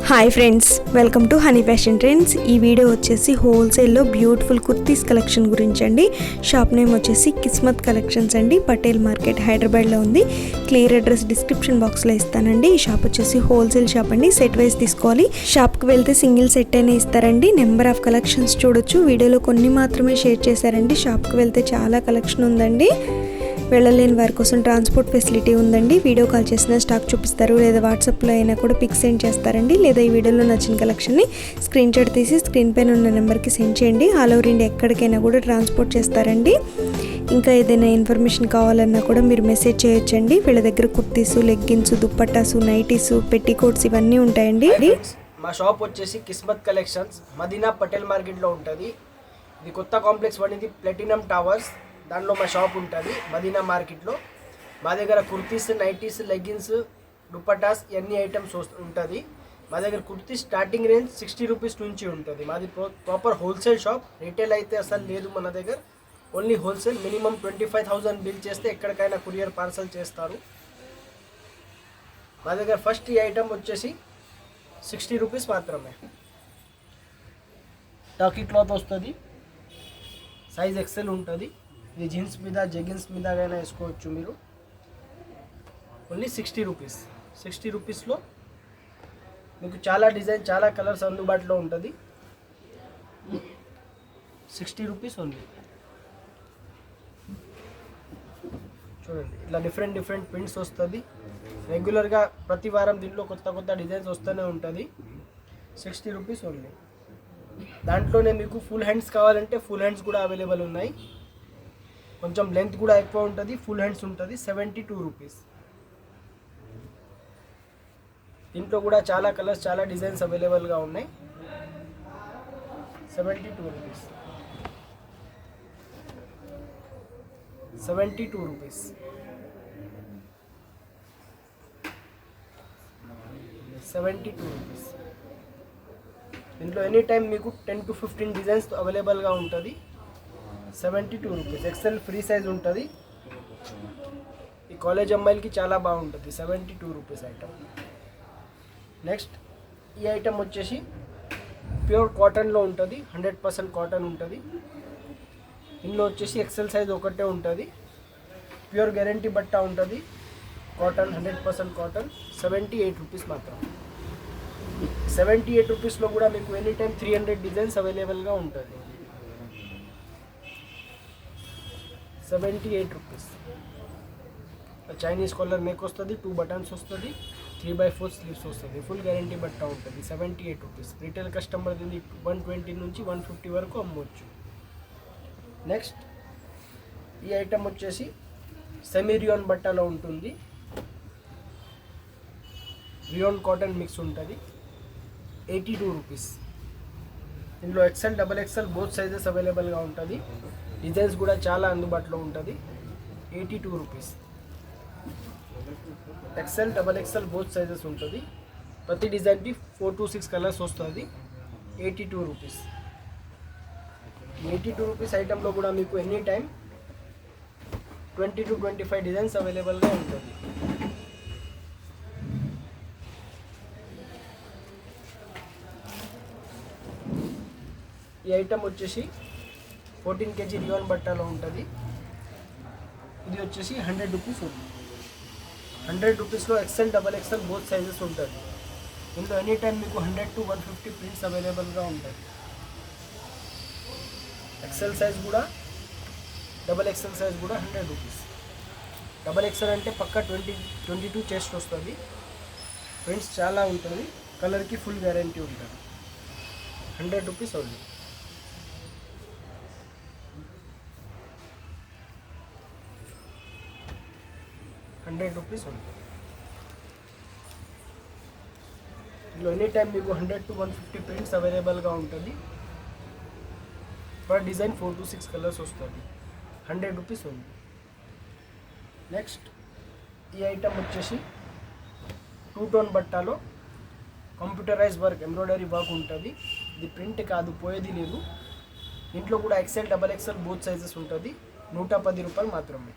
Hi friends, welcome to honey fashion trends. ఈ video వచ్చేసి హోల్సేల్లో బ్యూటిఫుల్ కుర్తీస్ కలెక్షన్ గురించి అండి. షాప్ నేమ్ వచ్చేసి కిస్మత్ కలెక్షన్స్ అండి. పటేల్ మార్కెట్ హైదరాబాద్లో ఉంది. క్లియర్ అడ్రస్ డిస్క్రిప్షన్ బాక్స్లో ఇస్తానండి. ఈ షాప్ వచ్చేసి హోల్సేల్ షాప్ అండి. సెట్ వైజ్ తీసుకోవాలి. షాప్కి వెళ్తే సింగిల్ సెట్ అయినా ఇస్తారండి. నెంబర్ ఆఫ్ కలెక్షన్స్ చూడొచ్చు. వీడియోలో కొన్ని మాత్రమే షేర్ చేశారండి. షాప్కి వెళ్తే చాలా కలెక్షన్ ఉందండి. వెళ్ళలేని వారి కోసం ట్రాన్స్పోర్ట్ ఫెసిలిటీ ఉందండి. వీడియో కాల్ చేసిన స్టాక్ చూపిస్తారు, లేదా వాట్సాప్లో అయినా కూడా పిక్ సెండ్ చేస్తారండి. లేదా ఈ వీడియోలో నచ్చిన కలెక్షన్ని స్క్రీన్ షాట్ తీసి స్క్రీన్ పైన ఉన్న నెంబర్కి సెండ్ చేయండి. ఆల్ ఓవర్ ఇండియా ఎక్కడికైనా కూడా ట్రాన్స్పోర్ట్ చేస్తారండి. ఇంకా ఏదైనా ఇన్ఫర్మేషన్ కావాలన్నా కూడా మీరు మెసేజ్ చేయొచ్చండి. వీళ్ళ దగ్గర kurtis, leggings, dupattas, nighties, petticoats ఇవన్నీ ఉంటాయండి. మా షాప్ వచ్చేసి కిస్మత్ కలెక్షన్స్ మదీనా పటేల్ మార్కెట్లో ఉంటుంది. ఇది కొత్త కాంప్లెక్స్ పడింది, ప్లాటినం టవర్స్. దానిలో మా షాప్ ఉంటుంది మదీనా మార్కెట్లో. మా దగ్గర కుర్తీస్, నైటీస్, లెగ్గిన్స్, దుపట్టాస్ ఇవన్నీ ఐటమ్స్ ఉంటుంది. మా దగ్గర కుర్తీస్ స్టార్టింగ్ రేంజ్ 60 రూపీస్ నుంచి ఉంటుంది. మాది ప్రాపర్ హోల్సేల్ షాప్. రీటైల్ అయితే అసలు లేదు మన దగ్గర, ఓన్లీ హోల్సేల్. మినిమం 25,000 బిల్ చేస్తే ఎక్కడికైనా కొరియర్ పార్సల్ చేస్తారు. మా దగ్గర ఫస్ట్ ఈ ఐటమ్ వచ్చేసి 60 రూపీస్ మాత్రమే. టాకీ క్లాత్ వస్తుంది, సైజ్ ఎక్సెల్ ఉంటుంది. ఇది జీన్స్ మీద, జెగిన్స్ మీద అయినా వేసుకోవచ్చు మీరు. Only 60 rupees. 60 రూపీస్లో మీకు చాలా డిజైన్, చాలా కలర్స్ అందుబాటులో ఉంటుంది. 60 రూపీస్ ఓన్లీ. చూడండి, ఇట్లా డిఫరెంట్ ప్రింట్స్ వస్తుంది. రెగ్యులర్గా ప్రతి వారం దీంట్లో కొత్త డిజైన్స్ వస్తూనే ఉంటుంది. 60 రూపీస్ ఓన్లీ. దాంట్లోనే మీకు ఫుల్ హ్యాండ్స్ కావాలంటే ఫుల్ హ్యాండ్స్ కూడా అవైలబుల్ ఉన్నాయి. కొంచెం లెంత్ కూడా ఎక్కువ ఉంటుంది, ఫుల్ హ్యాండ్స్ ఉంటుంది. 72 రూపీస్. దీంట్లో కూడా చాలా కలర్స్, చాలా డిజైన్స్ అవైలబుల్గా ఉన్నాయి. 72 రూపీస్. 72 రూపీస్. 72 రూపీస్. దీంట్లో ఎనీ టైం మీకు 10 to 15 డిజైన్స్ అవైలబుల్గా ఉంటుంది. 72 రూపీస్. ఎక్సెల్ ఫ్రీ సైజ్ ఉంటుంది. ఈ కాలేజ్ అమ్మాయిలకి చాలా బాగుంటుంది. 72 రూపీస్ ఐటమ్. నెక్స్ట్ ఈ ఐటమ్ వచ్చేసి ప్యూర్ కాటన్లో ఉంటుంది. 100% కాటన్ ఉంటుంది. ఇందులో వచ్చేసి ఎక్సెల్ సైజ్ ఒకటే ఉంటుంది. ప్యూర్ గ్యారంటీ బట్ట ఉంటుంది. Cotton, 100% cotton. 78 రూపీస్ మాత్రం. 78 రూపీస్లో కూడా మీకు ఎనీ టైం 300 డిజైన్స్ అవైలబుల్గా ఉంటుంది. 78 రూపీస్. చైనీస్ కాలర్ మేక్ వస్తుంది, 2 బటన్స్ వస్తుంది, 3/4 స్లీవ్స్ వస్తుంది. ఫుల్ గ్యారంటీ బట్ట ఉంటుంది. 78 రూపీస్. రీటైల్ కస్టమర్ దీన్ని 120 నుంచి 150 వరకు అమ్మవచ్చు. నెక్స్ట్ ఈ ఐటమ్ వచ్చేసి సెమీ రియోన్ బట్టలో ఉంటుంది. రియోన్ కాటన్ మిక్స్ ఉంటుంది. 82 రూపీస్. ఇందులో XL, double XL both sizes అవైలబుల్గా ఉంటుంది. డిజైన్స్ కూడా చాలా అందుబాటులో ఉంటుంది. 82 rupees. XL, double XL both sizes ఉంటుంది. ప్రతి డిజైన్కి 4 to 6 కలర్స్ వస్తుంది. 82 రూపీస్. 82 రూపీస్ ఐటెంలో కూడా మీకు ఎనీ టైం 20 to 25 డిజైన్స్ అవైలబుల్గా ఉంటుంది. ఈ ఐటమ్ వచ్చేసి 14 kg రియోన్ బట్టలో ఉంటుంది. ఇది వచ్చేసి 100 రూపీస్ ఉంది. 100 రూపీస్లో XL, double XL both sizes ఉంటుంది. ఇందులో ఎనీ టైం మీకు 100 to 150 ప్రింట్స్ అవైలబుల్గా ఉంటాయి. ఎక్సెల్ సైజ్ కూడా, డబల్ ఎక్సెల్ సైజ్ కూడా 100 రూపీస్. డబల్ ఎక్సెల్ అంటే పక్కా 22 చెస్ట్ వస్తుంది. ప్రింట్స్ చాలా ఉంటుంది. కలర్కి ఫుల్ గ్యారంటీ ఉంటుంది. 100 రూపీస్ ఓన్లీ. 100 రూపీస్ ఉంటుంది. ఇందులో ఎనీ టైం మీకు 100 to 150 ప్రింట్స్ అవైలబుల్గా ఉంటుంది. పర్ డిజైన్ 4 to 6 కలర్స్ వస్తుంది. 100 రూపీస్ ఉంది. నెక్స్ట్ ఈ ఐటమ్ వచ్చేసి 2 టోన్ బట్టాలో కంప్యూటరైజ్ వర్క్, ఎంబ్రాయిడరీ వర్క్ ఉంటుంది. ఇది ప్రింట్ కాదు, పోయేది లేదు. ఇంట్లో కూడా XL, double XL both sizes ఉంటుంది. 110 రూపాయలు మాత్రమే.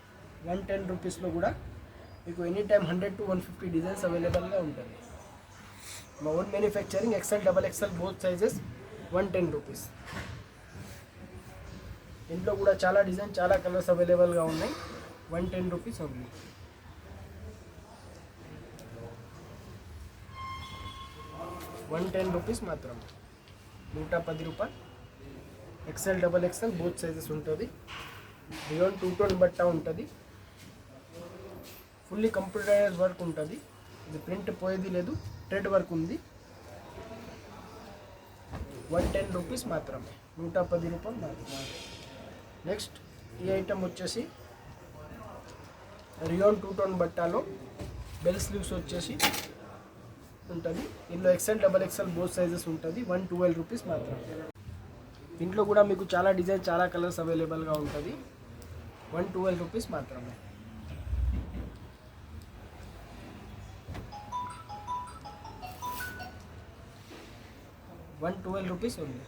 110 రూపీస్లో కూడా మీకు ఎనీ టైం 100 to 150 డిజైన్స్ అవైలబుల్గా ఉంటుంది. మా own manufacturing, XL double XL both sizes 110 rupees. ఇంట్లో కూడా చాలా డిజైన్, చాలా కలర్స్ అవైలబుల్గా ఉన్నాయి. 110 రూపీస్ ఓన్లీ. 110 రూపీస్ మాత్రం, 110 రూపాయలు. XL double XL both sizes ఉంటుంది. బియాండ్ 2 టోన్ బట్ట ఉంటుంది. ఫుల్లీ కంప్యూటరైజ్ వర్క్ ఉంటుంది. ఇది ప్రింట్ పోయేది లేదు, థ్రెడ్ వర్క్ ఉంది. 110 రూపీస్ మాత్రమే, 110 రూపాయలు మాత్రమే. నెక్స్ట్ ఈ ఐటమ్ వచ్చేసి రియాన్ 2 టోన్ బట్టాలో బెల్ స్లీవ్స్ వచ్చేసి ఉంటుంది. ఇందులో XL double XL both sizes ఉంటుంది. 112 రూపీస్ మాత్రమే. దీంట్లో కూడా మీకు చాలా డిజైన్, చాలా కలర్స్ అవైలబుల్గా ఉంటుంది. 112 రూపీస్ మాత్రమే. ₹112 ఉంది.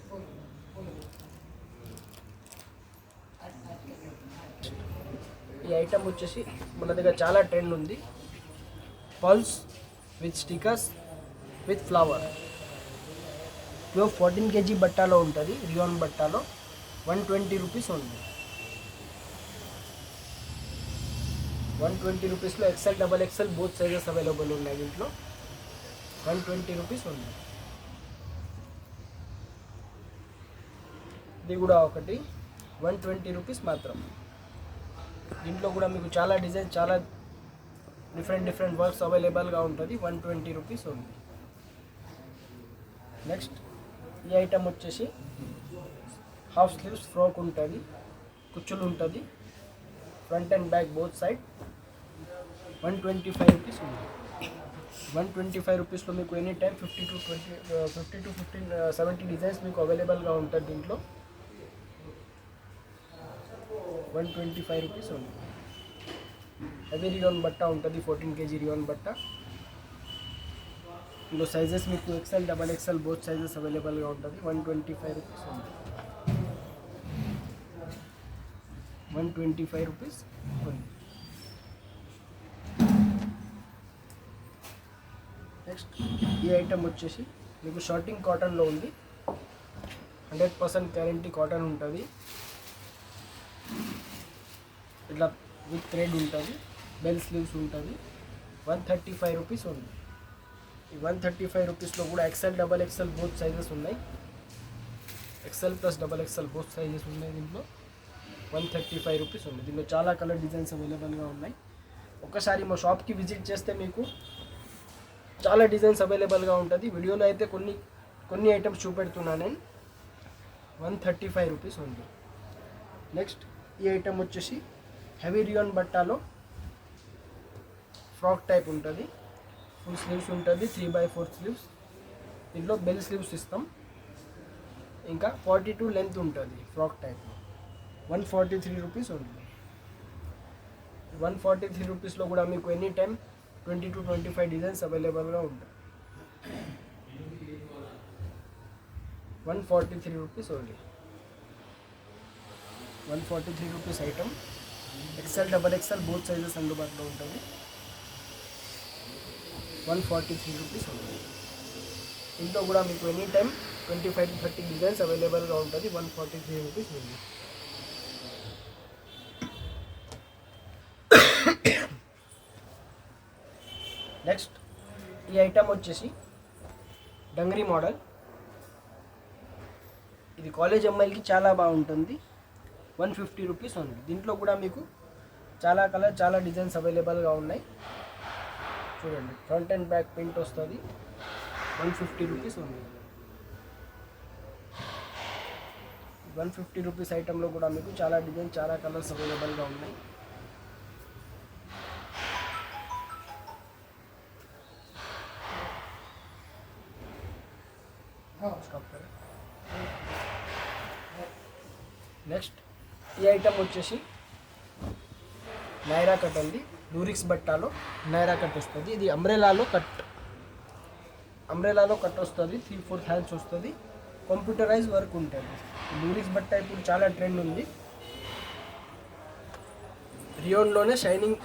ఈ ఐటమ్ వచ్చేసి మన దగ్గర చాలా ట్రెండ్ ఉంది. Pulse with stickers with flower. ఇదో 14 kg బట్టాలో ఉంటుంది. రియాన్ బట్టాలో 120 రూపీస్ ఉంది. 120 రూపీస్లో XL double XL both sizes available ఉన్నాయి. దీంట్లో 120 రూపీస్ ఉంది. ఇది కూడా ఒకటి 120 రూపీస్ మాత్రం. దీంట్లో కూడా మీకు చాలా డిజైన్, చాలా డిఫరెంట్ వర్క్స్ అవైలబుల్గా ఉంటుంది. 120 రూపీస్ ఉంది. నెక్స్ట్ ఈ ఐటమ్ వచ్చేసి హాఫ్ స్లీవ్స్ ఫ్రాక్ ఉంటుంది, కుచ్చులు ఉంటుంది, front and back both side. 125 rupees ఉంది. 125 రూపీస్లో మీకు ఎనీ టైం 50 to 70 డిజైన్స్ మీకు అవైలబుల్గా ఉంటుంది. దీంట్లో 125 రూపీస్ ఉంది. హెవీ రియాన్ బట్ట ఉంటుంది, 14 kg రియాన్ బట్ట. ఇందులో సైజెస్ మీకు XL double XL both sizes అవైలబుల్గా ఉంటుంది. 125 రూపీస్ ఉంది. 125 రూపీస్ ఉంది. నెక్స్ట్ ఈ ఐటమ్ వచ్చేసి మీకు షర్టింగ్ కాటన్లో ఉంది. 100% గ్యారంటీ కాటన్ ఉంటుంది. ఇట్లా విత్ థ్రెడ్ ఉంటుంది, బెల్ స్లీవ్స్ ఉంటుంది. 135 రూపీస్ ఉంది. ఈ 135 రూపీస్లో కూడా XL double XL both sizes ఉన్నాయి. XL plus double XL both sizes ఉన్నాయి. దీంట్లో 135 రూపీస్ ఉంది. దీంట్లో చాలా కలర్ డిజైన్స్ అవైలబుల్గా ఉన్నాయి. ఒక్కసారి మా షాప్కి విజిట్ చేస్తే మీకు చాలా డిజైన్స్ అవైలబుల్గా ఉంటుంది. వీడియోలో అయితే కొన్ని ఐటమ్స్ చూపెడుతున్నాను నేను. 135 రూపీస్ ఉంది. నెక్స్ట్ ఈ ఐటమ్ వచ్చేసి హెవీ రియాన్ బట్టాలో ఫ్రాక్ టైప్ ఉంటుంది. ఫుల్ స్లీవ్స్ ఉంటుంది, 3/4 స్లీవ్స్. దీంట్లో బెల్ స్లీవ్స్ ఇస్తాం. ఇంకా 42 లెంత్ ఉంటుంది ఫ్రాక్ టైప్. 143 రూపీస్ ఉంది. 143 రూపీస్లో కూడా మీకు ఎనీ టైం 20 to 25 డిజైన్స్ అవైలబుల్గా ఉంటాయి. 143 rupees only. 143 rupees item. XL double XL both sizes అందుబాటులో ఉంటుంది. 143 రూపీస్ ఉంది. ఇంట్లో కూడా మీకు ఎనీ టైం 25 to 30 డిజైన్స్ అవైలబుల్గా ఉంటుంది. 143 రూపీస్ ఉంది. నెక్స్ట్ ఈ ఐటమ్ వచ్చేసి డంగరీ మోడల్. ఇది కాలేజ్ అమ్మాయిలకి చాలా బాగుంటుంది. 150 రూపీస్ ఉంది. దీంట్లో కూడా మీకు చాలా కలర్, చాలా డిజైన్స్ అవైలబుల్గా ఉన్నాయి. చూడండి, ఫ్రంట్ అండ్ బ్యాక్ ప్రింట్ వస్తుంది. 150 రూపీస్ ఉంది. 150 రూపీస్ ఐటెంలో కూడా మీకు చాలా డిజైన్, చాలా కలర్స్ అవైలబుల్గా ఉన్నాయి. నెక్స్ట్ ఈ ఐటమ్ వచ్చేసి నైరా కట్ అండి. లూరిక్స్ బట్టాలో నైరా కట్ వస్తుంది. ఇది అంబ్రెలాలో కట్ వస్తుంది. 3/4 హ్యాండ్స్ వస్తుంది. కంప్యూటరైజ్ వర్క్ ఉంటుంది. లూరిక్స్ బట్ట ఇప్పుడు చాలా ట్రెండ్ ఉంది. రియోన్లోనే షైనింగ్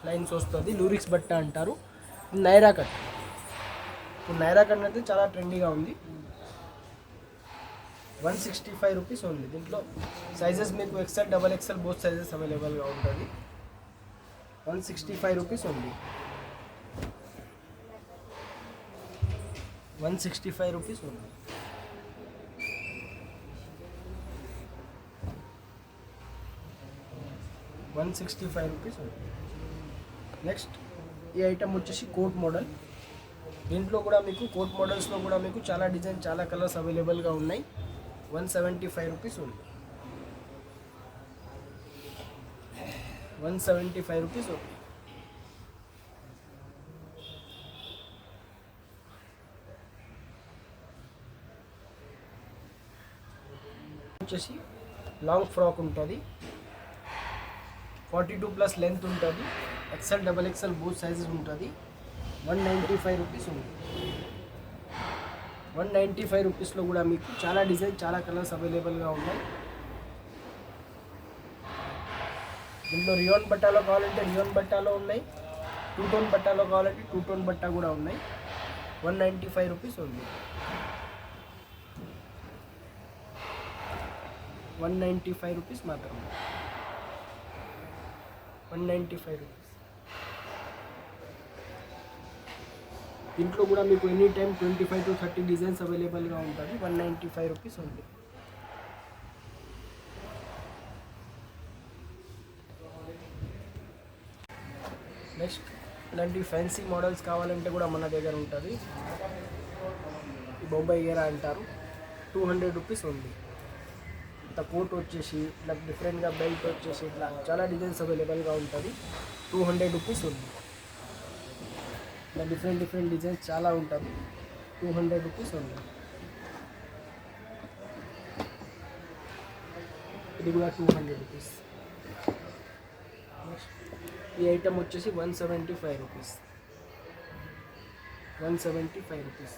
లైన్స్ వస్తుంది. లూరిక్స్ బట్ట అంటారు. నైరా కట్ ఇప్పుడు నైరా కట్ అయితే చాలా ట్రెండీగా ఉంది. 165 రూపీస్ ఉంది. దీంట్లో సైజెస్ మీకు XL double XL both sizes అవైలబుల్గా ఉంటుంది. 165 రూపీస్ ఉంది. 165 రూపీస్ ఉంది. ₹165 ఉంది. నెక్స్ట్ ఈ ఐటమ్ వచ్చేసి కోట్ మోడల్. దీంట్లో కూడా మీకు కోట్ మోడల్స్లో కూడా మీకు చాలా డిజైన్ చాలా కలర్స్ అవైలబుల్గా ఉన్నాయి. 175 రూపీస్ ఉంది. 175 రూపీస్ ఉంది. వచ్చేసి లాంగ్ ఫ్రాక్ ఉంటుంది. 42+ లెంత్ ఉంటుంది. XL double XL both sizes ఉంటుంది. 195 రూపీస్ ఉంది. 195 రూపీస్లో కూడా మీకు చాలా డిజైన్ చాలా కలర్స్ అవైలబుల్గా ఉన్నాయి. దీంట్లో రియోన్ బట్టాలో కావాలంటే రియోన్ బట్టాలో ఉన్నాయి. 2 టోన్ బట్టాలో కావాలంటే 2 టోన్ బట్టా కూడా ఉన్నాయి. 195 రూపీస్ ఉంది. 195 రూపీస్ మాత్రమే. 195 రూపీస్. దీంట్లో కూడా మీకు ఎనీ టైం 25 to 30 డిజైన్స్ అవైలబుల్గా ఉంటుంది. 195 రూపీస్ ఉంది. నెక్స్ట్ ఇలాంటి ఫ్యాన్సీ మోడల్స్ కావాలంటే కూడా మన దగ్గర ఉంటుంది. ఈ బొంబాయి గేరా అంటారు. 200 రూపీస్ ఉంది. ఇట్లా కోట్ వచ్చేసి ఇట్లా డిఫరెంట్గా బెల్ట్ వచ్చేసి ఇట్లా చాలా డిజైన్స్ అవైలబుల్గా ఉంటుంది. 200 రూపీస్ ఉంది. ఇలా డిఫరెంట్ డిజైన్స్ చాలా ఉంటుంది. 200 రూపీస్ ఉంది. ఇది కూడా 200 రూపీస్. నెక్స్ట్ ఈ ఐటమ్ వచ్చేసి 175 రూపీస్. 175 రూపీస్.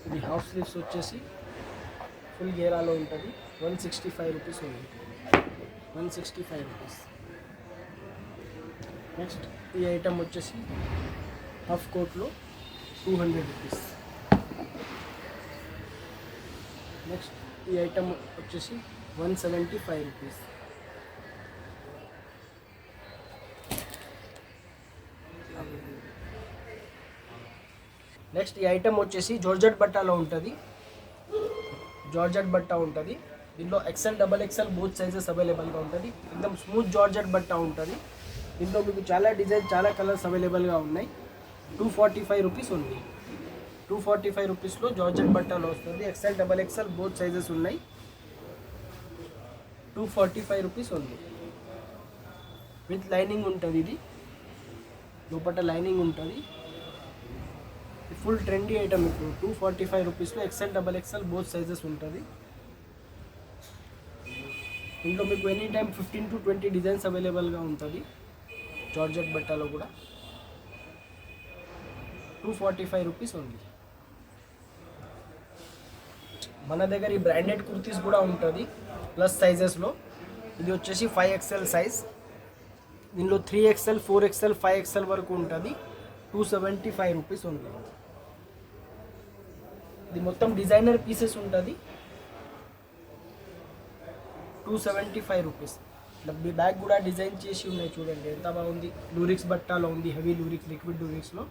ఇది హాఫ్ స్లీవ్స్ వచ్చేసి ఫుల్ గేరాలో ఉంటుంది. 165 రూపీస్ ఉంది. 165 రూపీస్. నెక్స్ట్ ఈ ఐటమ్ వచ్చేసి హాఫ్ కోట్లో 200 రూపీస్. నెక్స్ట్ ఈ ఐటమ్ వచ్చేసి 175 రూపీస్. నెక్స్ట్ ఈ ఐటమ్ వచ్చేసి జార్జెట్ బట్టాలో ఉంటుంది. జార్జెట్ బట్ట ఉంటుంది. దీంట్లో XL double XL both sizes అవైలబుల్గా ఉంటుంది. एकदम స్మూత్ జార్జెట్ బట్ట ఉంటుంది. దీంట్లో మీకు చాలా డిజైన్ చాలా కలర్స్ అవైలబుల్గా ఉన్నాయి. 245 రూపీస్ ఉంది. 245 రూపీస్లో జార్జెట్ బట్టాలో వస్తుంది. XL double XL both sizes ఉన్నాయి. 245 రూపీస్ ఉంది. విత్ లైనింగ్ ఉంటుంది. ఇది లోపల లైనింగ్ ఉంటుంది. Full trendy item. ఇప్పుడు 245 రూపీస్లో XL double XL both sizes ఉంటుంది. ఇంట్లో మీకు ఎనీ టైం 15 to 20 డిజైన్స్ అవైలబుల్గా ఉంటుంది. జార్జెట్ బట్టాలో కూడా 245 రూపీస్ ఉంది. మన దగ్గర ఈ బ్రాండెడ్ కుర్తీస్ కూడా ఉంటుంది ప్లస్ సైజెస్లో. ఇది వచ్చేసి 5XL సైజ్. దీనిలో 3XL 4XL 5XL వరకు ఉంటుంది. 275 రూపీస్ ఉంది. ఇది మొత్తం డిజైనర్ పీసెస్ ఉంటుంది. 275 రూపీస్. బ్యాగ్ కూడా డిజైన్ చేసి ఉన్నాయి చూడండి ఎంత బాగుంది. లూరిక్స్ బట్టాలో ఉంది. హెవీ లూరిక్స్ లిక్విడ్ లూరిక్స్లో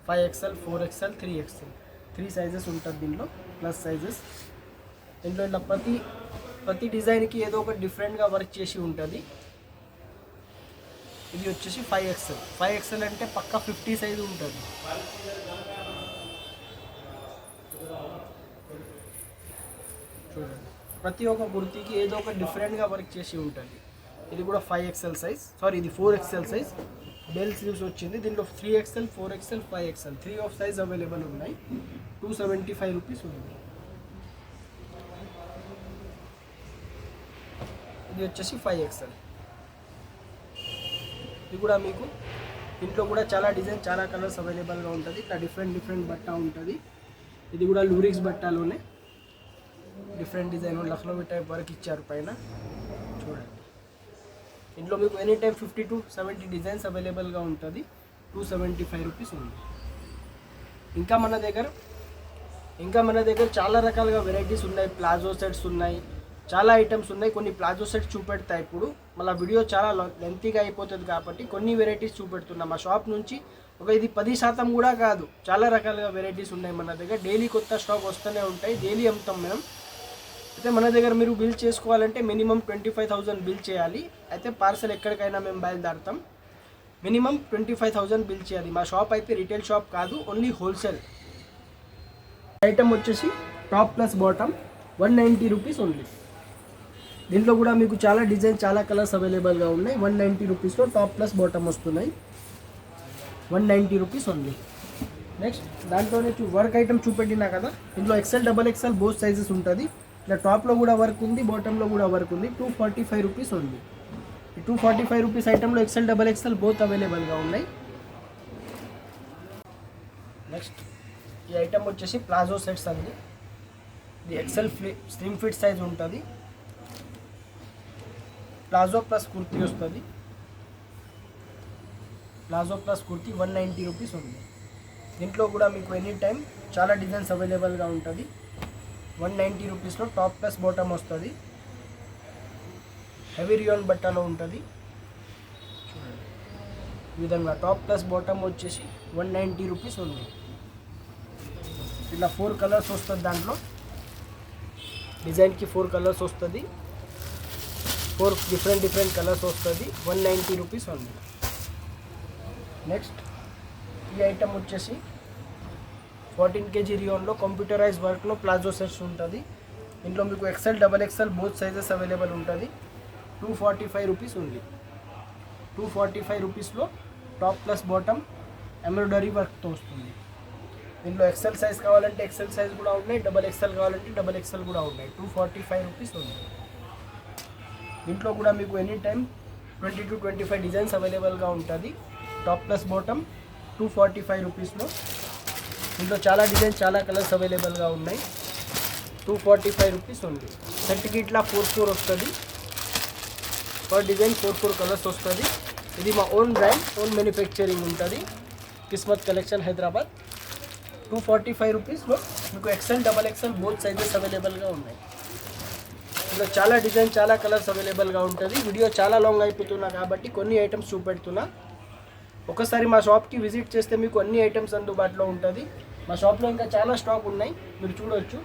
5XL 4XL 3XL 3 సైజెస్ ఉంటుంది దీనిలో ప్లస్ సైజెస్. దీంట్లో ఇట్లా ప్రతి డిజైన్కి ఏదో ఒక డిఫరెంట్గా వర్క్ చేసి ఉంటుంది. ఇది వచ్చేసి 5XL. 5XL అంటే పక్కా 50 సైజు ఉంటుంది. చూడండి ప్రతి ఒక్క కుర్తీకి ఏదో ఒక డిఫరెంట్గా వర్క్ చేసి ఉంటుంది. ఇది కూడా 5XL సైజ్. సారీ ఇది 4XL సైజ్. బెల్ స్లీవ్స్ వచ్చింది. దీంట్లో 3XL 4XL 5XL 3 of size available ఉన్నాయి. 275 రూపీస్ ఉంది. ఇది వచ్చేసి 5XL. ఇది కూడా మీకు ఇంట్లో కూడా చాలా డిజైన్ చాలా కలర్స్ అవైలబుల్గా ఉంటుంది. ఇట్లా డిఫరెంట్ బట్ట ఉంటుంది. ఇది కూడా లూరిక్స్ బట్టాలోనే different design Lucknowi type work ఇచ్చారు పైన చూడండి. ఇంట్లో మీకు ఎనీ టైం 50 to 70 డిజైన్స్ అవైలబుల్గా ఉంటుంది. 275 రూపీస్ ఉంది. ఇంకా మన దగ్గర చాలా రకాలుగా వెరైటీస్ ఉన్నాయి. ప్లాజో సెట్స్ ఉన్నాయి, చాలా ఐటమ్స్ ఉన్నాయి. కొన్ని ప్లాజో సెట్స్ చూపెడతా. ఇప్పుడు మళ్ళీ వీడియో చాలా లెంతీగా అయిపోతుంది కాబట్టి కొన్ని వెరైటీస్ చూపెడుతున్నాం. మా షాప్ నుంచి ఇది 10% కూడా కాదు, చాలా రకాలుగా వెరైటీస్ ఉన్నాయి మన దగ్గర. డైలీ కొత్త స్టాక్ వస్తూనే ఉంటాయి, డైలీ అమ్ముతాం మేము. అయితే మన దగ్గర మీరు బిల్ చేసుకోవాలంటే మినిమం 25,000 బిల్ చేయాలి. అయితే పార్సల్ ఎక్కడికైనా మేము బయలుదేరుతాం, మినిమం 25,000 బిల్ చేయాలి. మా షాప్ అయితే రిటైల్ షాప్ కాదు, ఓన్లీ హోల్సేల్. ఐటమ్ వచ్చేసి top plus bottom 190 rupees only. దీంట్లో కూడా మీకు చాలా డిజైన్, చాలా కలర్స్ అవైలబుల్గా ఉన్నాయి. 190 రూపీస్లో టాప్ ప్లస్ బాటమ్ వస్తున్నాయి. 190 రూపీస్ ఓన్లీ. నెక్స్ట్ దాంట్లోనే వర్క్ ఐటమ్ చూపెట్టినా కదా, ఇందులో XL, XXL బోత్ సైజెస్ ఉంటుంది. ఇట్లా టాప్లో కూడా వర్క్ ఉంది, బాటంలో కూడా వర్క్ ఉంది. 245 రూపీస్ ఉంది. ఈ 245 రూపీస్ ఐటెంలో XL, XXL బోత్ అవైలబుల్గా ఉన్నాయి. నెక్స్ట్ ఈ ఐటమ్ వచ్చేసి ప్లాజో సెట్స్ అండి. ఇది XL స్లిమ్ ఫిట్ సైజ్ ఉంటుంది. ప్లాజో ప్లస్ కుర్తీ వస్తుంది. ప్లాజో ప్లస్ కుర్తీ 190 రూపీస్ ఉంది. దీంట్లో కూడా మీకు ఎనీ టైం చాలా డిజైన్స్ అవైలబుల్గా ఉంటుంది. 190 రూపీస్లో టాప్ ప్లస్ బాటమ్ వస్తుంది. హెవీ రియాన్ బట్టలో ఉంటుంది. ఈ విధంగా టాప్ ప్లస్ బాటమ్ వచ్చేసి 190 రూపీస్ ఉంది. ఇలా 4 కలర్స్ వస్తుంది. దాంట్లో డిజైన్కి 4 కలర్స్ వస్తుంది. 4 డిఫరెంట్ కలర్స్ వస్తుంది. 190 రూపీస్ ఉంది. నెక్స్ట్ ఈ ఐటమ్ వచ్చేసి 14 kg రియాన్లో కంప్యూటరైజ్ వర్క్లో ప్లాజో సెట్స్ ఉంటుంది. ఇంట్లో మీకు XL, XXL both sizes available ఉంటుంది. 245 రూపీస్ ఉంది. 245 రూపీస్లో టాప్ ప్లస్ బాటమ్ ఎంబ్రాయిడరీ వర్క్తో వస్తుంది. దీంట్లో XL సైజ్ కావాలంటే XL సైజ్ కూడా ఉన్నాయి, XXL కావాలంటే XXL కూడా ఉన్నాయి. 245 రూపీస్ ఉంది. దీంట్లో కూడా మీకు ఎనీ టైం 20 to 25 డిజైన్స్ అవైలబుల్గా ఉంటుంది. టాప్ ప్లస్ బాటమ్ 245 రూపీస్లో. దీంట్లో చాలా డిజైన్స్, చాలా కలర్స్ అవైలబుల్గా ఉన్నాయి. 245 రూపీస్ ఉంది. సెట్కి ఇట్లా 4 వస్తుంది. పర్ డిజైన్ 4 కలర్స్ వస్తుంది. ఇది మా ఓన్ బ్రాండ్, ఓన్ మ్యానుఫ్యాక్చరింగ్ ఉంటుంది. కిస్మత్ కలెక్షన్ హైదరాబాద్. 245 రూపీస్లో మీకు XL, XXL బోత్ సైజెస్ అవైలబుల్గా ఉన్నాయి. ఇందులో చాలా డిజైన్, చాలా కలర్స్ అవైలబుల్గా ఉంటుంది. వీడియో చాలా లాంగ్ అయిపోతున్నా కాబట్టి కొన్ని ఐటమ్స్ చూపెడుతున్నా. ఒకసారి మా షాప్కి విజిట్ చేస్తే మీకు అన్ని ఐటమ్స్ అందుబాటులో ఉంటుంది. మా షాప్లో ఇంకా చాలా స్టాక్ ఉన్నాయి, మీరు చూడవచ్చు.